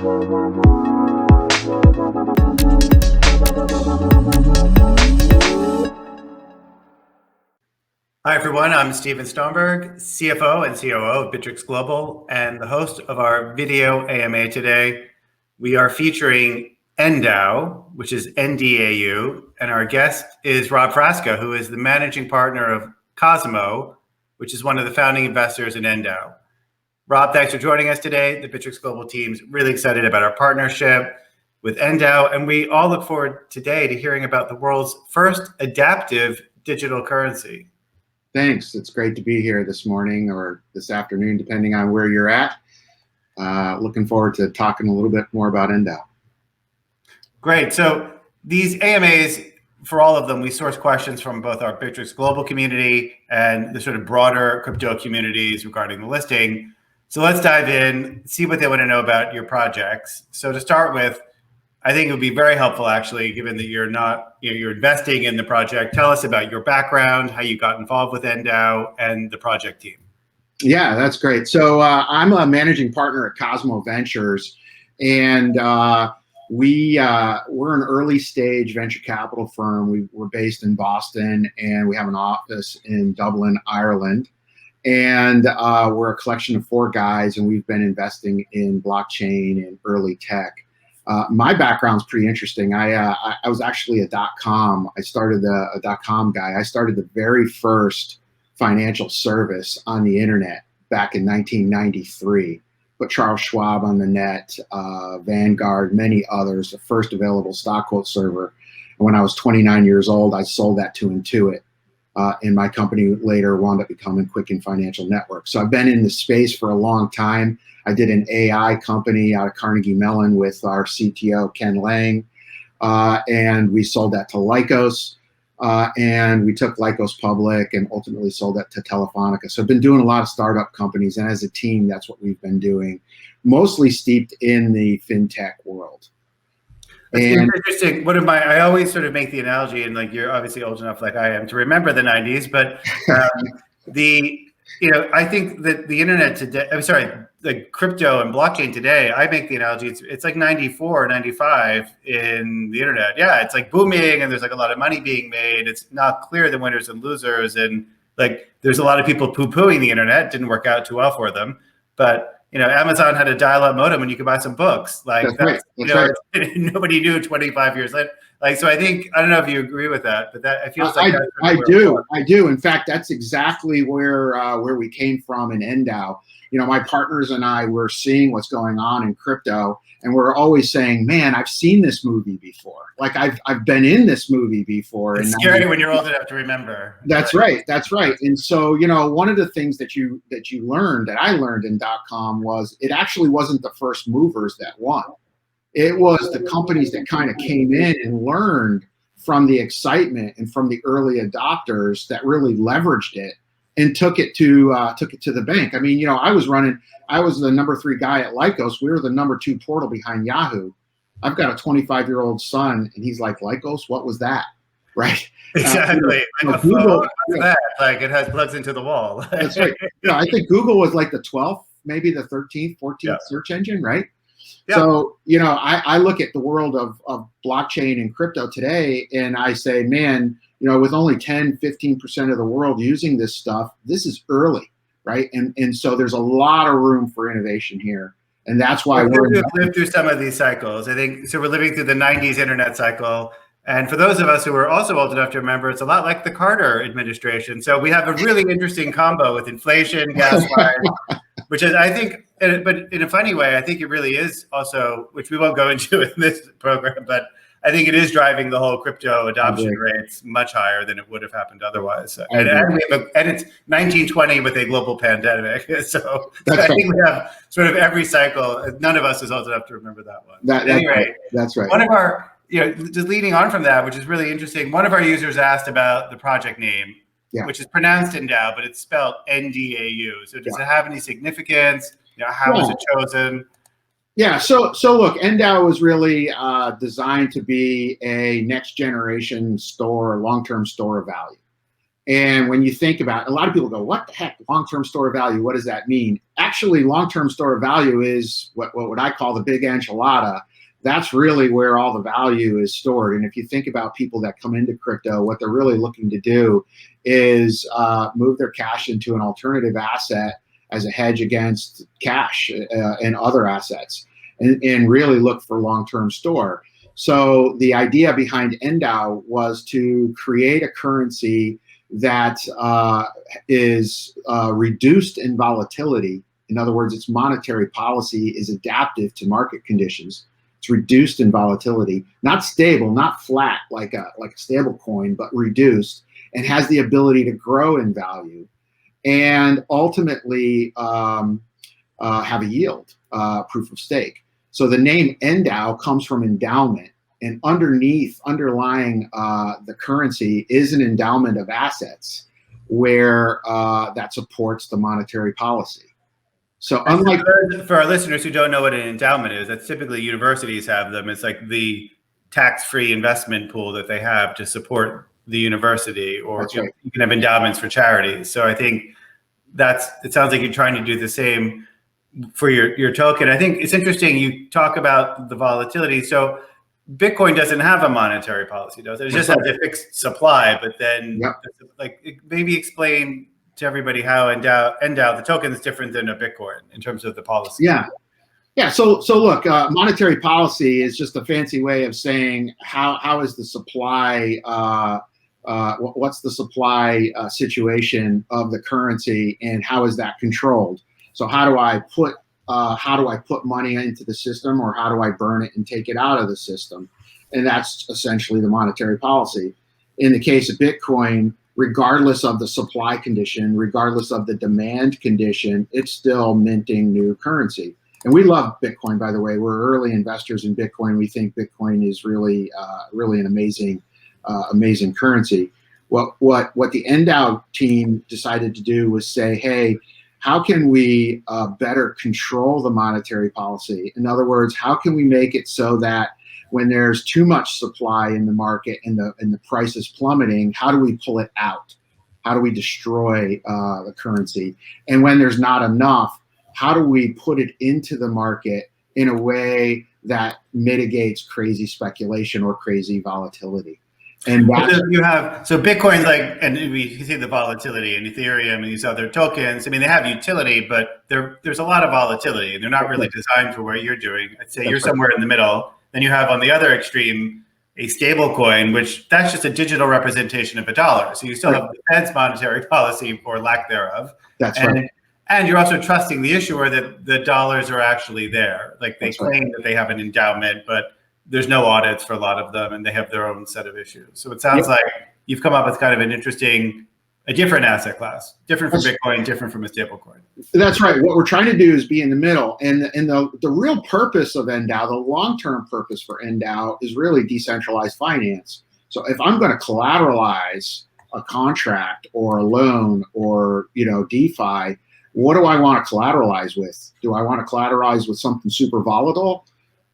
Hi, everyone. I'm Steven Stomberg, CFO and COO of Bittrex Global, and the host of our video AMA today. We are featuring Endow, which is NDAU, and our guest is Rob Frasca, who is the managing partner of COSIMO, which is one of the founding investors in Endow. Rob, thanks for joining us today. The Bittrex Global team's really excited about our partnership with Endow, and we all look forward today to hearing about the world's first adaptive digital currency. Thanks. It's great to be here this morning or this afternoon, depending on where you're at. Looking forward to talking a little bit more about Endow. Great. So these AMAs, for all of them, we source questions from both our Bittrex Global community and the sort of broader crypto communities regarding the listing. So let's dive in, see what they want to know about your projects. So to start with, I think it would be very helpful, actually, given that you're not, you're investing in the project. Tell us about your background, how you got involved with Endow and the project team. Yeah, that's great. So I'm a managing partner at COSIMO Ventures, and we're an early stage venture capital firm. We're based in Boston, and we have an office in Dublin, Ireland. And we're a collection of 4 guys, and we've been investing in blockchain and early tech. My background's pretty interesting. I was actually a .com. I started a .com guy. I started the very first financial service on the internet back in 1993. Put Charles Schwab on the net, Vanguard, many others, the first available stock quote server. And when I was 29 years old, I sold that to Intuit. And my company later wound up becoming Quicken Financial Network. So I've been in the space for a long time. I did an AI company out of Carnegie Mellon with our CTO, Ken Lang, and we sold that to Lycos, and we took Lycos public and ultimately sold that to Telefonica. So I've been doing a lot of startup companies, and as a team, that's what we've been doing, mostly steeped in the fintech world. It's interesting. I always sort of make the analogy, and like you're obviously old enough like I am to remember the 90s, but I think that the internet today, the crypto and blockchain today, I make the analogy, it's like 94, 95 in the internet. Yeah, it's like booming and there's like a lot of money being made. It's not clear the winners and losers. And like there's a lot of people poo-pooing the internet. Didn't work out too well for them. But Amazon had a dial-up modem and you could buy some books. Like that's right. Nobody knew 25 years later. Like, so I don't know if you agree with that, but that it feels like I do. In fact, that's exactly where we came from in Endow. My partners and I were seeing what's going on in crypto, and we're always saying, "Man, I've seen this movie before. Like I've been in this movie before." It's scary when you're old enough to remember. That's right. That's right. And so, one of the things that I learned in .com was it actually wasn't the first movers that won. It was the companies that kind of came in and learned from the excitement and from the early adopters that really leveraged it and took it to the bank. I mean, I was the number 3 guy at Lycos. We were the number 2 portal behind Yahoo. I've got a 25-year-old son, and he's like, Lycos, what was that? Right? Exactly. Google, what's that? Like it has plugs into the wall. That's right. I think Google was like the 12th, maybe the 13th, 14th search engine, right? Yeah. So, I look at the world of blockchain and crypto today, and I say, man, with only 10, 15% of the world using this stuff, this is early, right? And so there's a lot of room for innovation here. And that's why we've lived through some of these cycles. I think, so we're living through the 90s internet cycle. And for those of us who are also old enough to remember, it's a lot like the Carter administration. So we have a really interesting combo with inflation, gas lines, which is, I think, but in a funny way, I think it really is also, which we won't go into in this program, but I think it is driving the whole crypto adoption rates much higher than it would have happened otherwise. And it's 1920 with a global pandemic. So I think we have sort of every cycle. None of us is old enough to remember that one. Anyway, that's right. One of our, just leading on from that, which is really interesting, one of our users asked about the project name, which is pronounced Endow, but it's spelled NDAU. So does it have any significance? How was it chosen? Yeah, so look, Endow was really designed to be a next generation store, long-term store of value. And when you think about, a lot of people go, what the heck, long-term store of value, what does that mean? Actually, long-term store of value is what I call the big enchilada. That's really where all the value is stored. And if you think about people that come into crypto, what they're really looking to do is move their cash into an alternative asset as a hedge against cash and other assets, and really look for long-term store. So the idea behind Endow was to create a currency that is reduced in volatility. In other words, its monetary policy is adaptive to market conditions. It's reduced in volatility, not stable, not flat like a stable coin, but reduced, and has the ability to grow in value, and ultimately have a yield, proof of stake. So the name Endow comes from endowment, and underlying the currency is an endowment of assets where that supports the monetary policy. So unlike for our listeners who don't know what an endowment is, that's typically universities have them. It's like the tax-free investment pool that they have to support the university, or right. You can have endowments for charities. So I think it sounds like you're trying to do the same for your token. I think it's interesting you talk about the volatility. So Bitcoin doesn't have a monetary policy, does it? It just has a fixed supply, but then maybe explain to everybody how Endow, the token, is different than a Bitcoin in terms of the policy. Yeah. So look, monetary policy is just a fancy way of saying how is the supply, what's the supply situation of the currency, and how is that controlled? So how do I put money into the system, or how do I burn it and take it out of the system? And that's essentially the monetary policy. In the case of Bitcoin, regardless of the supply condition, regardless of the demand condition, it's still minting new currency. And we love Bitcoin, by the way. We're early investors in Bitcoin. We think Bitcoin is really an amazing currency. What the Endow team decided to do was say, hey, how can we better control the monetary policy? In other words, how can we make it so that when there's too much supply in the market and the price is plummeting, how do we pull it out? How do we destroy the currency? And when there's not enough, how do we put it into the market in a way that mitigates crazy speculation or crazy volatility? And so Bitcoin's like, and we see the volatility in Ethereum and these other tokens. I mean, they have utility, but there's a lot of volatility, and they're not really designed for what you're doing. I'd say you're somewhere in the middle. Then you have on the other extreme a stable coin, which that's just a digital representation of a dollar. So you still have the Fed's monetary policy or lack thereof. That's right. And you're also trusting the issuer that the dollars are actually there. Like they claim that they have an endowment, but there's no audits for a lot of them, and they have their own set of issues. So it sounds like you've come up with kind of an interesting, a different asset class, different from Bitcoin, different from a stable coin. That's right. What we're trying to do is be in the middle. And the real purpose of Endow, the long-term purpose for Endow, is really decentralized finance. So if I'm going to collateralize a contract or a loan or DeFi, what do I want to collateralize with? Do I want to collateralize with something super volatile?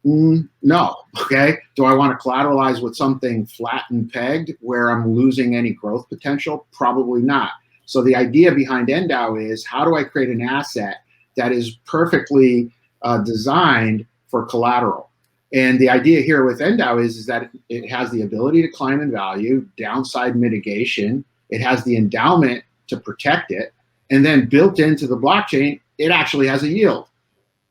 No. Okay. Do I want to collateralize with something flat and pegged where I'm losing any growth potential? Probably not. So the idea behind Endow is, how do I create an asset that is perfectly designed for collateral? And the idea here with Endow is that it has the ability to climb in value, downside mitigation. It has the endowment to protect it. And then built into the blockchain, it actually has a yield.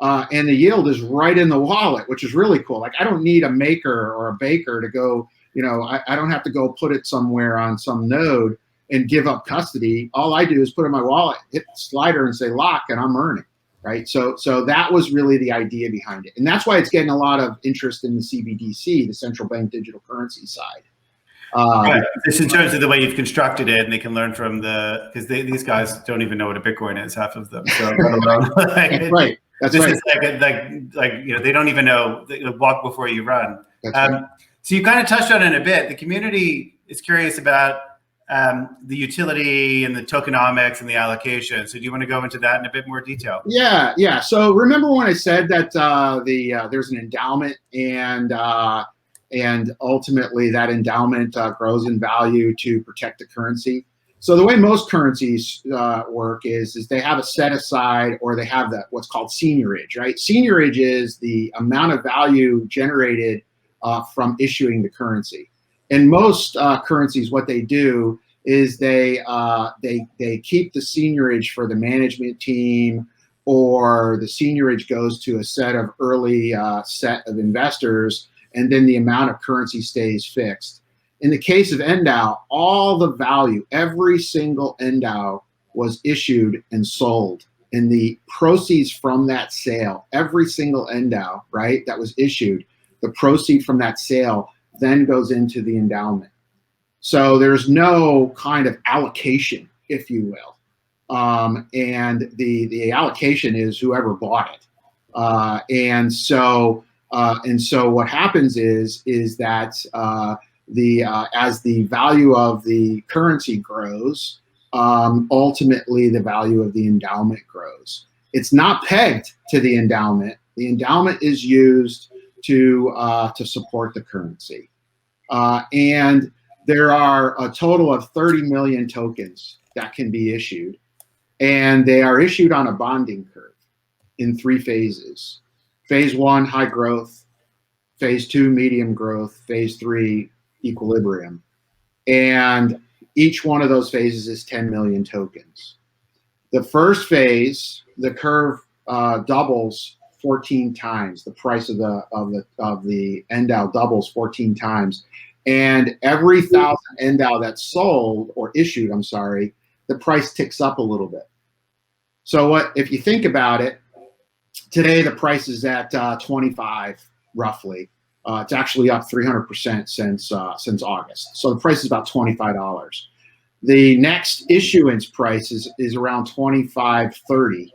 And the yield is right in the wallet, which is really cool. Like, I don't need a maker or a baker to go, I don't have to go put it somewhere on some node and give up custody. All I do is put it in my wallet, hit the slider and say lock, and I'm earning, right? So that was really the idea behind it. And that's why it's getting a lot of interest in the CBDC, the central bank digital currency side. Right. Just in terms of the way you've constructed it, and they can learn from because these guys don't even know what a Bitcoin is, half of them. So right. That's this right. is like they don't even know. Walk before you run. Right. So you kind of touched on it a bit. The community is curious about the utility and the tokenomics and the allocation. So do you want to go into that in a bit more detail? Yeah. So remember when I said that there's an endowment, and ultimately that endowment grows in value to protect the currency. So the way most currencies work is they have a set aside, or they have what's called seigniorage, right? Seigniorage is the amount of value generated from issuing the currency. And most currencies, what they do is they keep the seigniorage for the management team, or the seigniorage goes to a set of early set of investors, and then the amount of currency stays fixed. In the case of Endow, all the value, every single Endow was issued and sold. And the proceeds from that sale, every single Endow, right, that was issued, the proceed from that sale then goes into the endowment. So there's no kind of allocation, if you will. And the allocation is whoever bought it. And so what happens is that as the value of the currency grows, ultimately the value of the endowment grows. It's not pegged to the endowment. The endowment is used to support the currency. And there are a total of 30 million tokens that can be issued. And they are issued on a bonding curve in 3 phases. Phase 1, high growth. Phase 2, medium growth. Phase 3, equilibrium. And each one of those phases is 10 million tokens. The first phase, the curve doubles 14 times. The price of the Endow doubles 14 times. And every 1,000 Endow that's sold or issued, I'm sorry, the price ticks up a little bit. So if you think about it, today the price is at 25 roughly. It's actually up 300% since August. So the price is about $25. The next issuance price is around $25.30.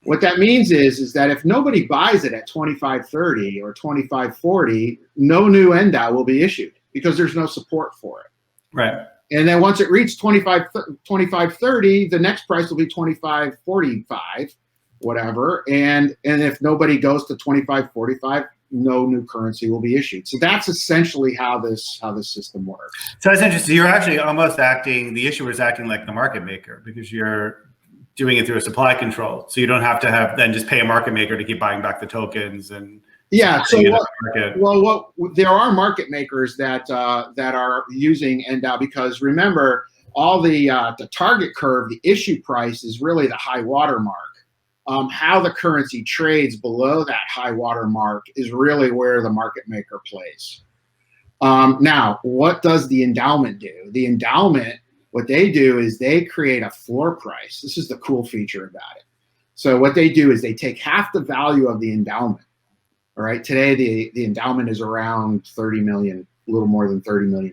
What that means is that if nobody buys it at $25.30 or $25.40, no new Endow will be issued because there's no support for it. Right. And then once it reaches $25.30, the next price will be $25.45, whatever. And if nobody goes to $25.45, no new currency will be issued. So that's essentially how this system works. So it's interesting. You're actually almost the issuer is acting like the market maker, because you're doing it through a supply control. So you don't have to then just pay a market maker to keep buying back the tokens and. Yeah. So there are market makers that are using Endow, because remember, all the target curve, the issue price is really the high water mark. How the currency trades below that high water mark is really where the market maker plays. Now, what does the endowment do? The endowment, what they do is they create a floor price. This is the cool feature about it. So what they do is they take half the value of the endowment. All right, today the endowment is around 30 million, a little more than $30 million.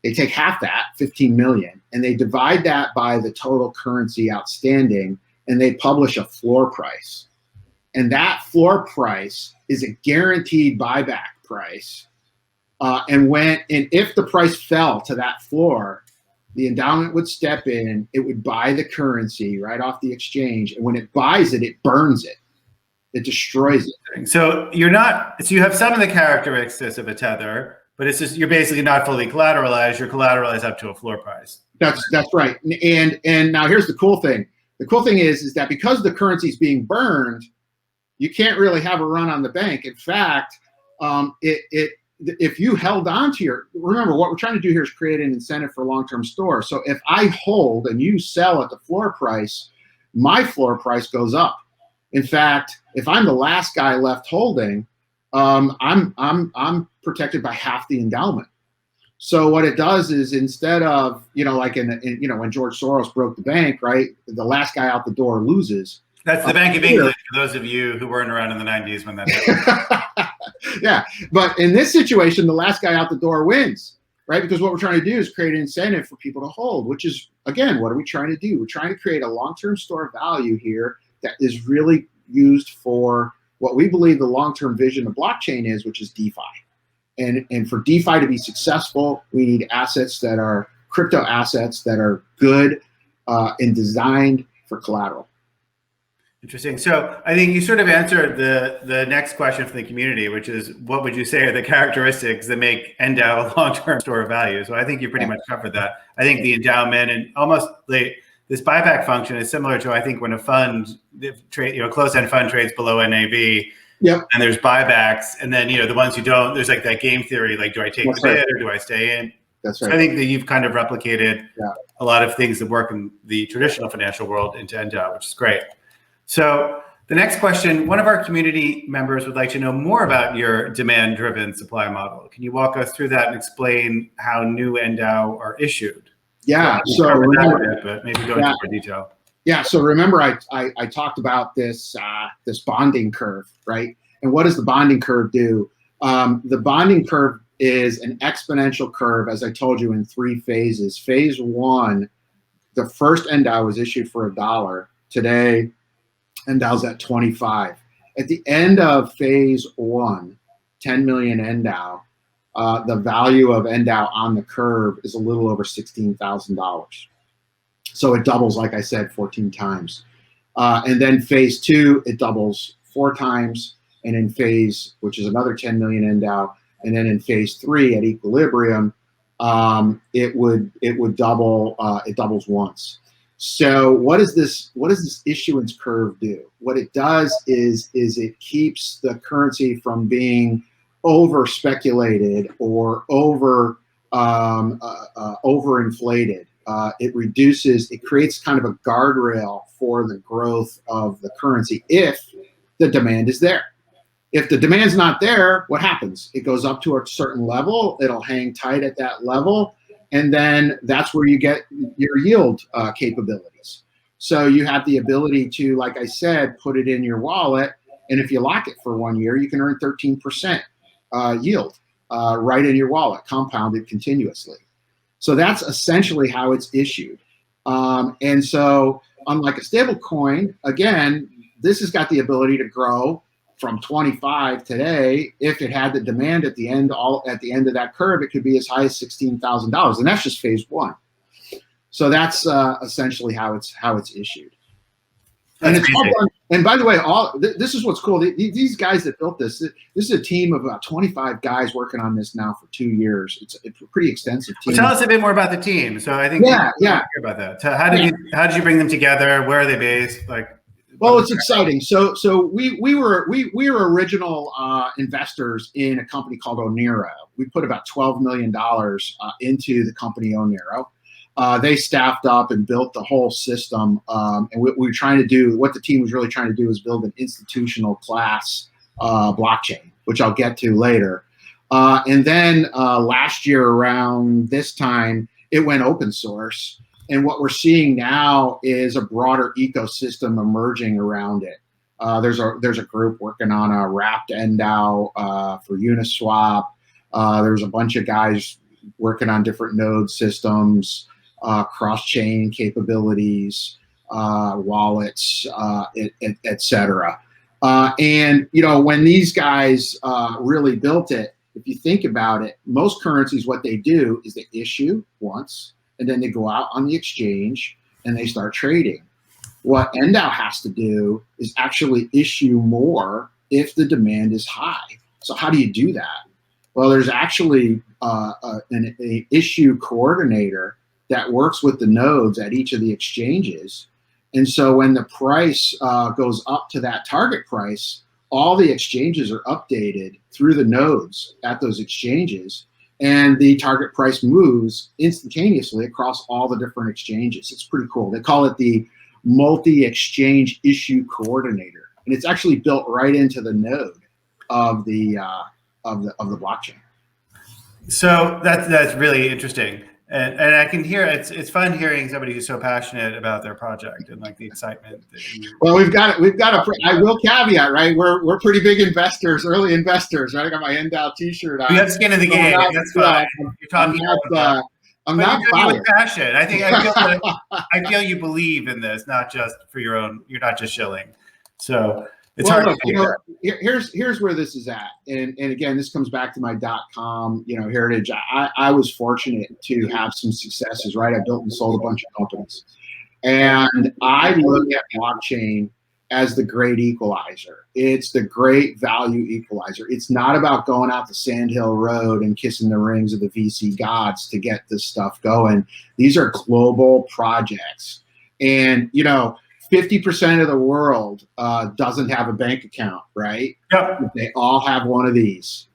They take half that, 15 million, and they divide that by the total currency outstanding, and they publish a floor price. And that floor price is a guaranteed buyback price. And if the price fell to that floor, the endowment would step in, it would buy the currency right off the exchange, and when it buys it, it burns it. It destroys it. So you have some of the characteristics of a tether, but it's just, you're basically not fully collateralized. You're collateralized up to a floor price. That's right. And now here's the cool thing. The cool thing is that because the currency is being burned, you can't really have a run on the bank. In fact, if you held on to remember, what we're trying to do here is create an incentive for long-term store. So if I hold and you sell at the floor price, my floor price goes up. In fact, if I'm the last guy left holding, I'm protected by half the endowment. So what it does is, instead of, like when George Soros broke the bank, right, the last guy out the door loses. That's the Bank of England, for those of you who weren't around in the 90s when that happened. Yeah, but in this situation, the last guy out the door wins, right? Because what we're trying to do is create an incentive for people to hold, which is, again, what are we trying to do? We're trying to create a long-term store of value here that is really used for what we believe the long-term vision of blockchain is, which is DeFi. And for DeFi to be successful, we need assets that are crypto assets that are good and designed for collateral. Interesting. So I think you sort of answered the next question from the community, which is, what would you say are the characteristics that make Endow a long-term store of value? So I think you pretty much covered that. I think the endowment and almost this buyback function is similar to, I think, when a fund trade, closed-end fund trades below NAV. Yep. And there's buybacks, and then the ones who don't, there's like that game theory, like, do I take the bid or do I stay in? That's right. So I think that you've kind of replicated a lot of things that work in the traditional financial world into Endow, which is great. So the next question, one of our community members would like to know more about your demand-driven supply model. Can you walk us through that and explain how new Endow are issued? Yeah. So remember, but maybe go into more detail. Yeah. So remember, I talked about this this bonding curve, right? And what does the bonding curve do? The bonding curve is an exponential curve, as I told you, in 3 phases. Phase 1, the first Endow was issued for $1. Today, Endow's at 25. At the end of phase 1, 10 million Endow, the value of Endow on the curve is a little over $16,000. So it doubles, like I said, 14 times. And then phase 2, it doubles 4 times. And in phase, which is another 10 million Endow, and then in phase 3 at equilibrium, it would double. It doubles once. So what does this issuance curve do? What it does is it keeps the currency from being over speculated or overinflated. It creates kind of a guardrail for the growth of the currency if the demand is there. If the demand's not there, what happens? It goes up to a certain level, it'll hang tight at that level, and then that's where you get your yield capabilities. So you have the ability to, like I said, put it in your wallet, and if you lock it for 1 year, you can earn 13% yield right in your wallet, compounded continuously. So that's essentially how it's issued. And so unlike a stable coin, again, this has got the ability to grow from 25 today. If it had the demand at the end of that curve, it could be as high as $16,000, and that's just phase 1. So that's essentially how it's issued. And it's all done. And by the way, this is what's cool. These guys that built this is a team of about 25 guys working on this now for 2 years. It's a pretty extensive team. Well, tell us a bit more about the team. So I think hear about that. So how did you bring them together? Where are they based? Well, it's exciting. So we were original investors in a company called Onero. We put about $12 million into the company Onero. They staffed up and built the whole system. And what the team was really trying to do is build an institutional class blockchain, which I'll get to later. And then last year around this time, it went open source. And what we're seeing now is a broader ecosystem emerging around it. There's a group working on a wrapped Endow for Uniswap. There's a bunch of guys working on different node systems, cross-chain capabilities, wallets, et cetera. And when these guys really built it, if you think about it, most currencies, what they do is they issue once, and then they go out on the exchange and they start trading. What Endow has to do is actually issue more if the demand is high. So how do you do that? Well, there's actually an issue coordinator that works with the nodes at each of the exchanges. And so when the price goes up to that target price, all the exchanges are updated through the nodes at those exchanges, and the target price moves instantaneously across all the different exchanges. It's pretty cool. They call it the multi-exchange issue coordinator, and it's actually built right into the node of the blockchain. So that's really interesting, and I can hear it's fun hearing somebody who's so passionate about their project and the excitement. Well, we've got I will caveat, right? We're pretty big investors, early investors, right? I got my Endow T-shirt on. We have skin in the game. That's fine. You're talking. I'm not with passion. I feel you believe in this, not just for your own. You're not just shilling. So it's hard. Here's where this is at, and again, this comes back to my .com heritage. I was fortunate to have some successes, right? I built and sold a bunch of companies, and I look at blockchain as the great equalizer. It's the great value equalizer. It's not about going out the Sandhill Road and kissing the rings of the VC gods to get this stuff going. These are global projects. And, 50% of the world doesn't have a bank account, right? Yep. They all have one of these.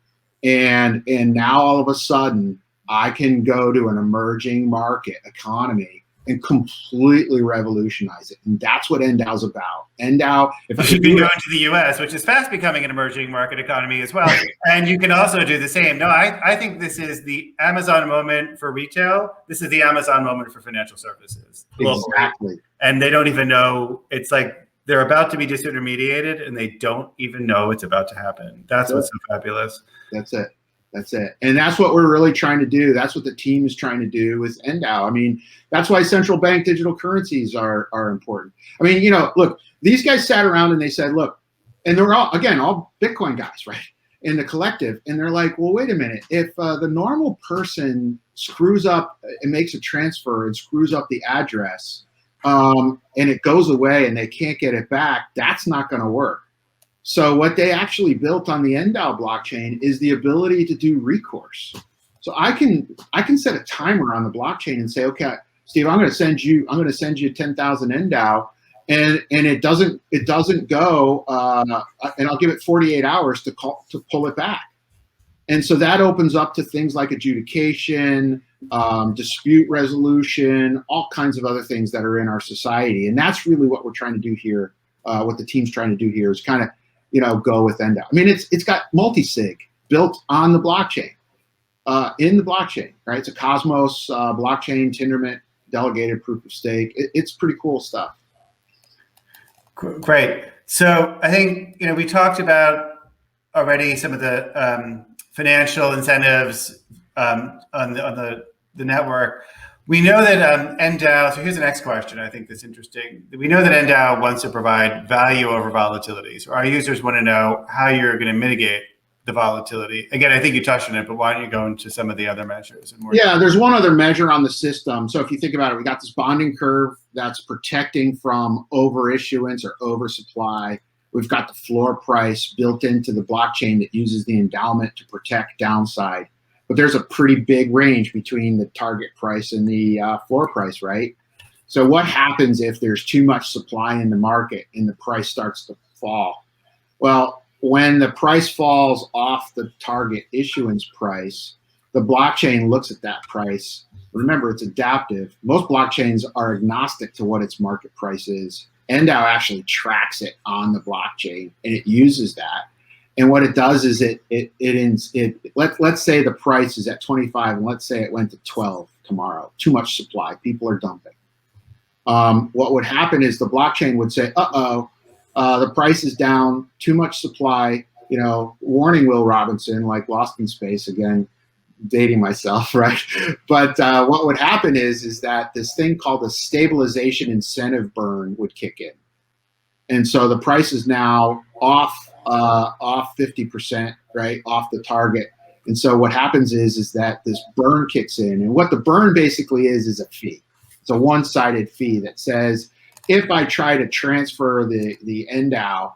And now all of a sudden, I can go to an emerging market economy and completely revolutionize it. And that's what Endow's about. Endow, if you can go into the US, which is fast becoming an emerging market economy as well. And you can also do the same. No, I think this is the Amazon moment for retail. This is the Amazon moment for financial services. Globally. Exactly. And they don't even know. It's like they're about to be disintermediated and they don't even know it's about to happen. That's what's so fabulous. That's it. That's it. And that's what we're really trying to do. That's what the team is trying to do with Endow. I mean, that's why central bank digital currencies are important. I mean, look, these guys sat around and they said, look, and they're all Bitcoin guys, right? In the collective. And they're like, well, wait a minute. If the normal person screws up and makes a transfer and screws up the address and it goes away and they can't get it back, that's not going to work. So what they actually built on the Endow blockchain is the ability to do recourse. So I can set a timer on the blockchain and say, okay, Steve, I'm going to send you 10,000 Endow, and it doesn't go, and I'll give it 48 hours to pull it back. And so that opens up to things like adjudication, dispute resolution, all kinds of other things that are in our society. And that's really what we're trying to do here. What the team's trying to do here is kind of, go with Endow. I mean, it's got multi-sig built on the blockchain, in the blockchain, right? It's a Cosmos blockchain, Tendermint, delegated proof of stake. It's pretty cool stuff. Great. So I think, we talked about already some of the financial incentives on the network. We know that Endow, so here's the next question I think that's interesting. We know that Endow wants to provide value over volatility. So our users want to know how you're going to mitigate the volatility. Again, I think you touched on it, but why don't you go into some of the other measures? Yeah, there's one other measure on the system. So if you think about it, we got this bonding curve that's protecting from overissuance or oversupply. We've got the floor price built into the blockchain that uses the endowment to protect downside. But there's a pretty big range between the target price and the floor price, right? So what happens if there's too much supply in the market and the price starts to fall? Well, when the price falls off the target issuance price, the blockchain looks at that price. Remember, it's adaptive. Most blockchains are agnostic to what its market price is. Endow actually tracks it on the blockchain, and it uses that. And what it does is let's say the price is at 25, and let's say it went to 12 tomorrow. Too much supply. People are dumping. What would happen is the blockchain would say, the price is down, too much supply, warning Will Robinson, like Lost in Space, again, dating myself, right? But what would happen is that this thing called the stabilization incentive burn would kick in. And so the price is now off 50%, right, off the target. And so what happens is that this burn kicks in. And what the burn basically is a fee. It's a one-sided fee that says, if I try to transfer the Endow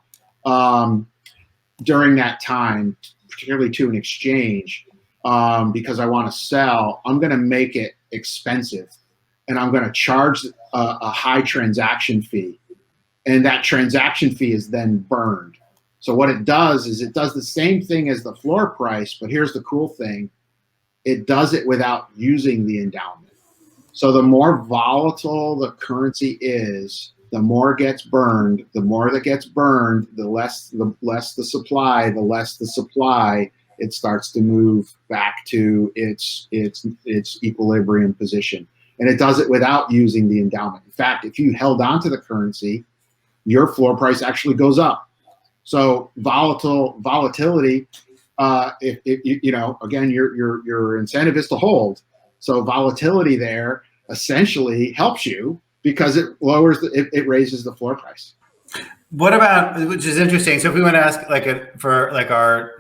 during that time, particularly to an exchange, because I want to sell, I'm going to make it expensive, and I'm going to charge a high transaction fee. And that transaction fee is then burned. So what it does is it does the same thing as the floor price, but here's the cool thing. It does it without using the endowment. So the more volatile the currency is, the more gets burned. The more that gets burned, the less the supply, it starts to move back to its equilibrium position. And it does it without using the endowment. In fact, if you held on to the currency, your floor price actually goes up. So volatility, again, your incentive is to hold. So volatility there essentially helps you because it raises the floor price. What about, which is interesting. So if we want to ask for our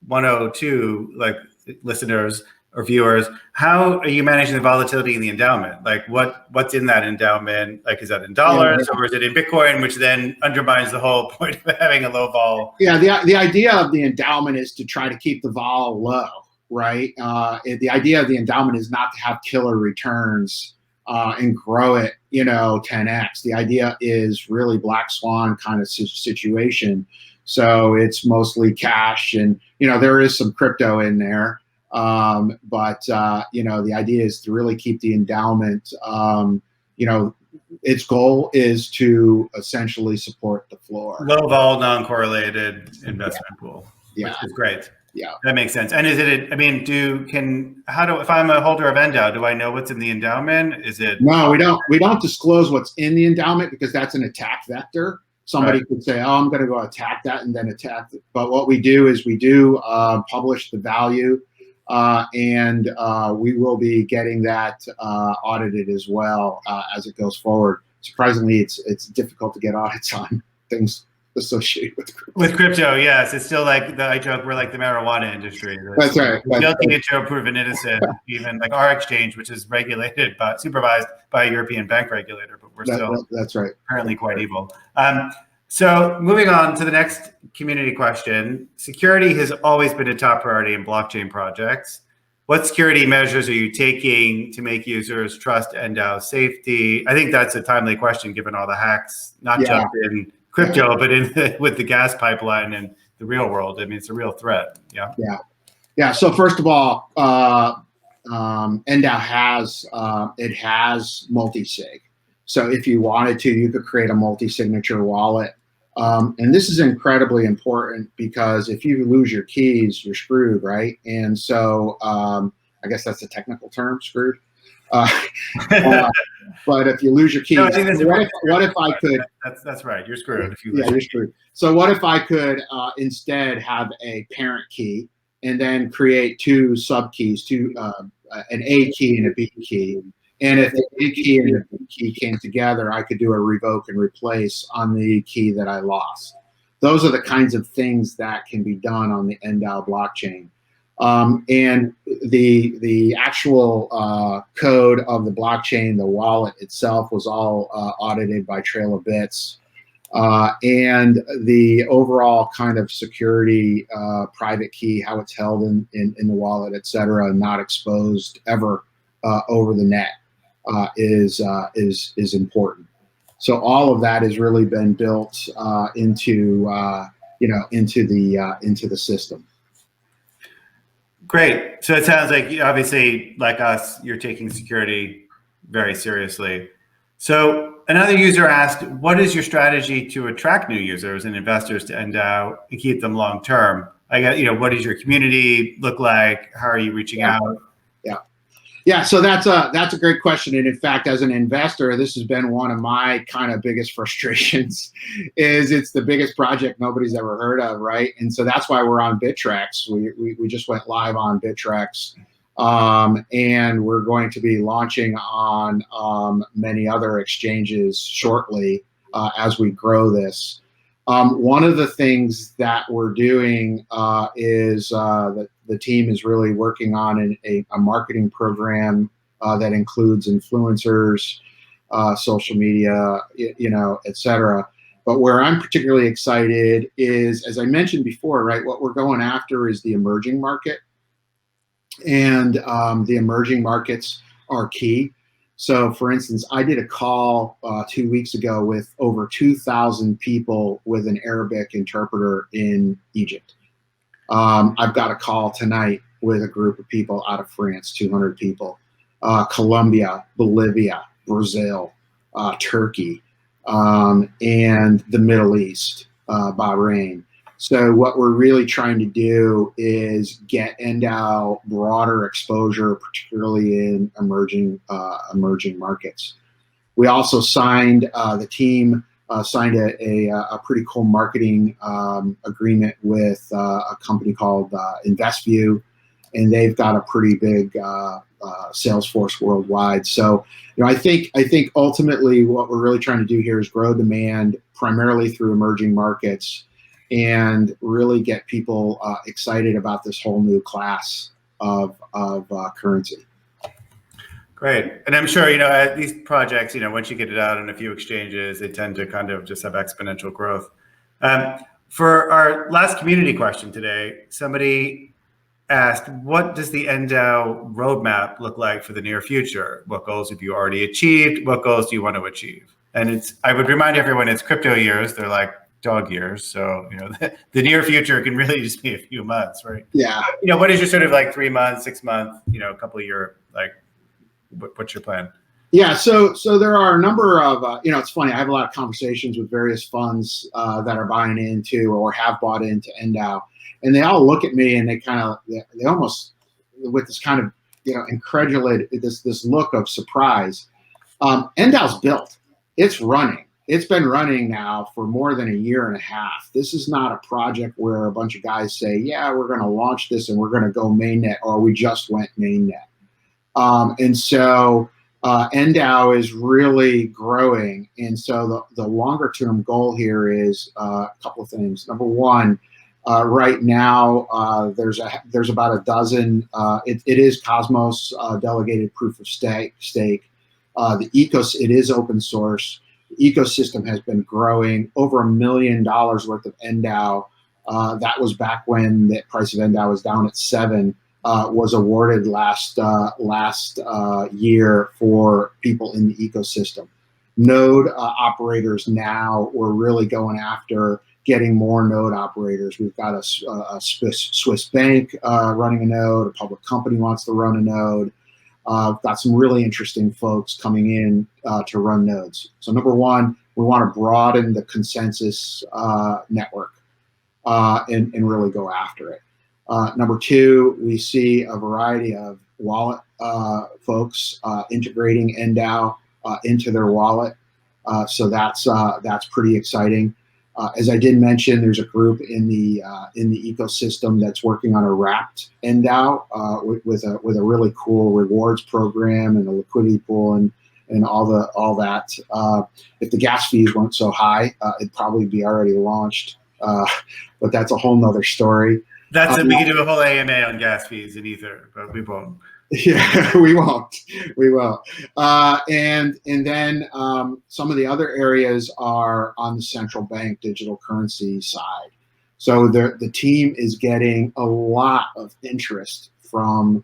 102 listeners, or viewers, how are you managing the volatility in the endowment? Like what's in that endowment? Like, is that in dollars or is it in Bitcoin, which then undermines the whole point of having a low vol? Yeah, the idea of the endowment is to try to keep the vol low, right? The idea of the endowment is not to have killer returns and grow it, 10x. The idea is really black swan kind of situation. So it's mostly cash, and there is some crypto in there, but the idea is to really keep the endowment. Its goal is to essentially support the floor. Low vol, non-correlated investment pool. Yeah, which is great. Yeah, that makes sense. And is it? I mean, if I'm a holder of Endow, do I know what's in the endowment? Is it? No, we don't. We don't disclose what's in the endowment because that's an attack vector. Somebody could say, "Oh, I'm going to go attack that," and then attack it. But what we do is we do publish the value, and we will be getting that audited as well as it goes forward. Surprisingly, it's difficult to get audits on things associated with crypto. Yes, it's still like I joke we're like the marijuana industry. That's right. Guilty until proven innocent. Even like our exchange, which is regulated but supervised by a European bank regulator, but we're still that's right. Apparently quite evil. So moving on to the next community question, security has always been a top priority in blockchain projects. What security measures are you taking to make users trust Endow safety? I think that's a timely question given all the hacks, not just in crypto, but with the gas pipeline and the real world. I mean, it's a real threat. Yeah. So first of all, Endow has multi-sig. So if you wanted to, you could create a multi-signature wallet. And this is incredibly important because if you lose your keys, you're screwed, right? And so I guess that's a technical term, screwed. But if you lose your keys, no, I think what if I could? That's right. You're screwed. If you you're screwed. So what if I could instead have a parent key and then create two sub keys, an A key and a B key? And if the A key and the B key came together, I could do a revoke and replace on the key that I lost. Those are the kinds of things that can be done on the Endow blockchain. And the actual code of the blockchain, the wallet itself, was all audited by Trail of Bits. And the overall kind of security, private key, how it's held in the wallet, et cetera, not exposed ever over the net, is important. So all of that has really been built into the system. Great. So it sounds like, obviously, like us, you're taking security very seriously. So another user asked, what is your strategy to attract new users and investors to Endow and keep them long term? I guess, what does your community look like? How are you reaching out? Yeah, so that's a great question. And in fact, as an investor, this has been one of my kind of biggest frustrations is it's the biggest project nobody's ever heard of, right? And so that's why we're on Bittrex. We just went live on Bittrex. And we're going to be launching on many other exchanges shortly as we grow this. One of the things that we're doing is that the team is really working on a marketing program that includes influencers, social media, et cetera. But where I'm particularly excited is, as I mentioned before, right, what we're going after is the emerging market. And the emerging markets are key. So, for instance, I did a call 2 weeks ago with over 2,000 people with an Arabic interpreter in Egypt. I've got a call tonight with a group of people out of France, 200 people, Colombia, Bolivia, Brazil, Turkey, and the Middle East, Bahrain. So what we're really trying to do is get Endow broader exposure, particularly in emerging markets. We also signed, the team signed a pretty cool marketing agreement with a company called InvestView, and they've got a pretty big sales force worldwide. So, I think ultimately what we're really trying to do here is grow demand primarily through emerging markets and really get people excited about this whole new class of currency. Great. And I'm sure, these projects, once you get it out on a few exchanges, they tend to kind of just have exponential growth. For our last community question today, somebody asked, what does the Endow roadmap look like for the near future? What goals have you already achieved? What goals do you want to achieve? And I would remind everyone, it's crypto years. They're like dog years. So, the near future can really just be a few months, right? Yeah. What is your sort of like 3 months, 6 month, a couple of year, like, what's your plan? Yeah, so there are a number of, it's funny, I have a lot of conversations with various funds that are buying into or have bought into Endow, and they all look at me and they almost, with this kind of, incredulous, this look of surprise. Endow's built. It's running. It's been running now for more than a year and a half. This is not a project where a bunch of guys say, yeah, we're going to launch this and we're going to go mainnet, or we just went mainnet. And so Endow is really growing. And so the longer term goal here is a couple of things. Number one, right now there's about a dozen. It is Cosmos delegated proof of stake. It is open source. The ecosystem has been growing. Over $1 million worth of Endow. That was back when the price of Endow was down at 7. Was awarded last year for people in the ecosystem. Node operators now, we're really going after getting more node operators. We've got a Swiss bank running a node. A public company wants to run a node. Got some really interesting folks coming in to run nodes. So number one, we want to broaden the consensus network and really go after it. Number two, we see a variety of wallet folks integrating Endow into their wallet. So that's pretty exciting. As I did mention, there's a group in the ecosystem that's working on a wrapped Endow with a really cool rewards program and a liquidity pool and all that. If the gas fees weren't so high, it'd probably be already launched. But that's a whole nother story. We can do a whole AMA on gas fees in Ether, but we won't. Yeah, we won't. We will. And then some of the other areas are on the central bank digital currency side. So the team is getting a lot of interest from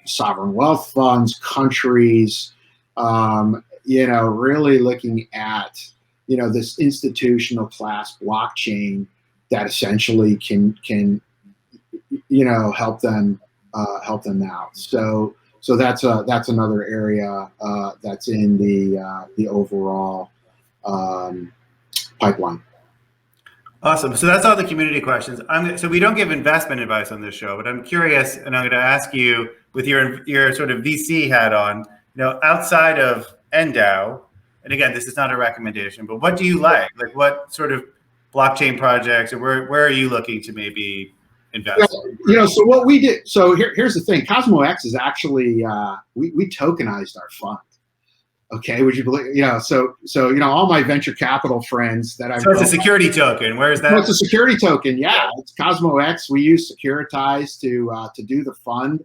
sovereign wealth funds, countries, really looking at, this institutional class blockchain that essentially can help them out. So that's another area that's in the overall pipeline. Awesome. So that's all the community questions. So we don't give investment advice on this show, but I'm curious, and I'm going to ask you, with your sort of VC hat on, outside of Endow, and again, this is not a recommendation, but what do you like? Like, what sort of blockchain projects, or where are you looking to maybe invest? So what we did. So here's the thing. Cosmo X is actually we tokenized our fund. Okay, would you believe? So all my venture capital friends that I've. So it's a security token. Where is that? It's a security token. Yeah, it's Cosmo X. We use Securitize to do the fund.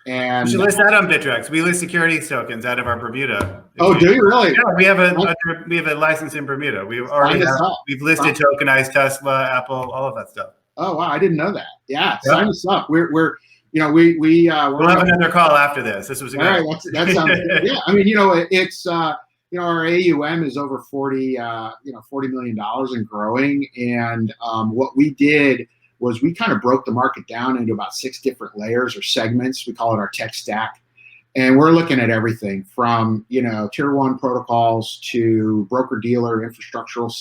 And you should list that on Bittrex. We list security tokens out of our Bermuda. Oh, do you really? Yeah, we have a license in Bermuda. We've listed tokenized Tesla, Apple, all of that stuff. Oh wow, I didn't know that. Yeah, sign us up. We'll have another call after this. This was a all right. That sounds good. Yeah. I mean, it's our AUM is over $40 million and growing. And what we did was we kind of broke the market down into about 6 different layers or segments. We call it our tech stack. And we're looking at everything from, tier 1 protocols to broker-dealer infrastructural,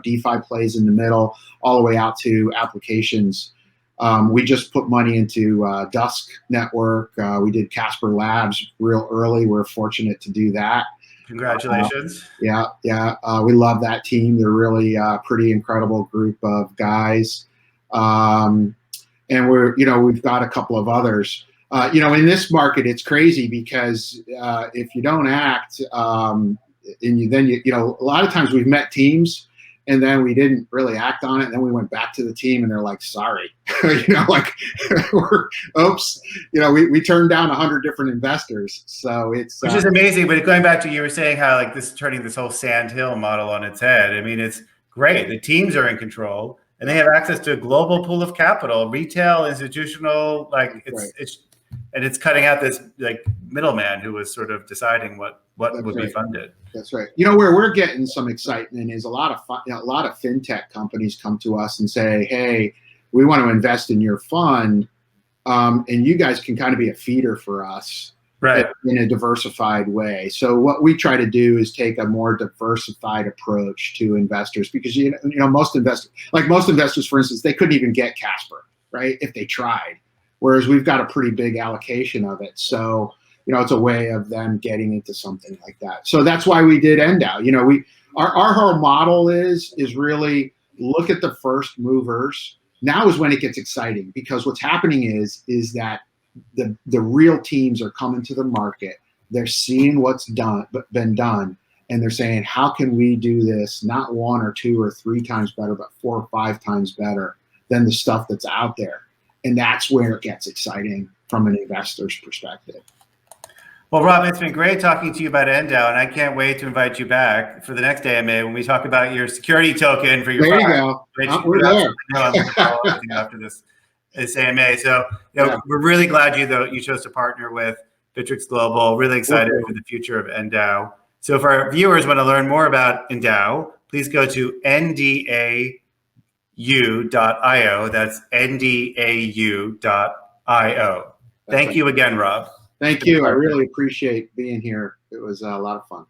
DeFi plays in the middle, all the way out to applications. We just put money into Dusk Network. We did Casper Labs real early. We're fortunate to do that. Congratulations. Yeah. We love that team. They're really a pretty incredible group of guys. And we've got a couple of others. In this market, it's crazy because if you don't act, a lot of times we've met teams And then we didn't really act on it. And then we went back to the team and they're like, sorry, like, oops, we turned down 100 different investors. So it's, which is amazing. But going back to, you were saying how like this, turning this whole sandhill model on its head. I mean, it's great. The teams are in control and they have access to a global pool of capital, retail, institutional, like it's cutting out this like middleman who was sort of deciding what would be funded. That's right. Where we're getting some excitement is a lot of fintech companies come to us and say, hey, we want to invest in your fund, and you guys can kind of be a feeder for us, right, in a diversified way. So what we try to do is take a more diversified approach to investors, because most investors, for instance, they couldn't even get Casper, right, if they tried, whereas we've got a pretty big allocation of it. So it's a way of them getting into something like that. So that's why we did Endow. Our whole model is really look at the first movers. Now is when it gets exciting, because what's happening is that the real teams are coming to the market. They're seeing what's been done, and they're saying, how can we do this not 1 or 2 or 3 times better, but 4 or 5 times better than the stuff that's out there? And that's where it gets exciting from an investor's perspective. Well, Rob, it's been great talking to you about Endow, and I can't wait to invite you back for the next AMA when we talk about your security token for your there fund. You go. We're there. After this AMA. So we're really glad you chose to partner with Bittrex Global. Really excited for the future of Endow. So if our viewers want to learn more about Endow, please go to ndau.io. That's ndau.io. Thank you again, Rob. Thank you. I really appreciate being here. It was a lot of fun.